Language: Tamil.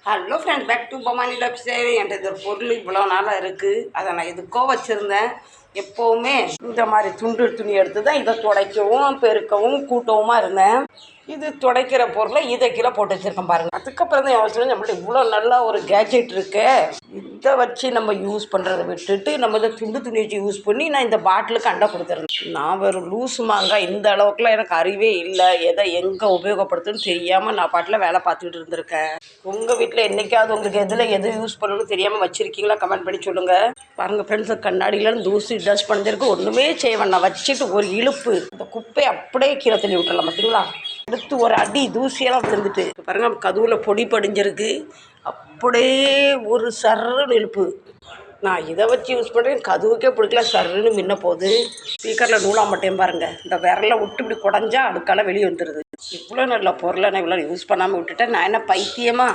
Hello friends, back to Bhavani lifestyle. என்கிட்ட ஒரு பொருள் இவ்வளோ நாளாக இருக்குது. அதை நான் எதுக்கோ வச்சுருந்தேன். எப்போவுமே இந்த மாதிரி துணி எடுத்து தான் இதை துடைக்கவும் பெருக்கவும் கூட்டவுமா இருந்தேன். இது துடைக்கிற பொருளை இதை கீழே போட்டு வச்சுருக்கேன் பாருங்கள். அதுக்கப்புறம் தான் யோசிச்சு நம்மள்ட்ட இவ்வளோ நல்லா ஒரு கேஜெட் இருக்கு, இதை வச்சு நம்ம யூஸ் பண்ணுறதை விட்டுட்டு நம்ம இதை துணி வச்சு யூஸ் பண்ணி நான் இந்த பாட்டிலுக்கு அண்டை கொடுத்துருந்தேன். நான் வெறும் லூஸுமாங்க, இந்த அளவுக்குலாம் எனக்கு அறிவே இல்லை. எதை எங்கே உபயோகப்படுத்துன்னு தெரியாமல் நான் பாட்டில் வேலை பார்த்துக்கிட்டு இருந்திருக்கேன். உங்கள் வீட்டில் என்றைக்காவது உங்களுக்கு எது யூஸ் பண்ணணும்னு தெரியாமல் வச்சுருக்கீங்களா? கமெண்ட் பண்ணி சொல்லுங்கள். பாருங்கள் ஃப்ரெண்ட்ஸ், கண்ணாடியிலாம் தூசி டஸ்ட் பண்ணிருக்கு. ஒன்றுமே செய்ய வேண்டாம், வச்சுட்டு ஒரு இழுப்பு இந்த குப்பையை அப்படியே கீழே தள்ளி விட்டுறலாம். பார்த்தீங்களா? எடுத்து ஒரு அடி தூசியெல்லாம் விழுந்துட்டு பாருங்கள், கதவுல பொடி படிஞ்சிருக்கு. அப்படியே ஒரு சர்ன்னு இழுப்பு. நான் இதை வச்சு யூஸ் பண்ணுறேன், கதவுக்கே பிடிக்கல, சர்ன்னு மின்ன போகுது. ஸ்பீக்கரில் நூலாக மாட்டேன் பாருங்கள். இந்த விரலை விட்டு இப்படி குடஞ்சா அடுக்கால வெளியே வந்துடுது. இவ்வளோ நல்ல பொருளை நான் இவ்வளோ யூஸ் பண்ணாமல் விட்டுட்டேன். நான் என்ன பைத்தியமா?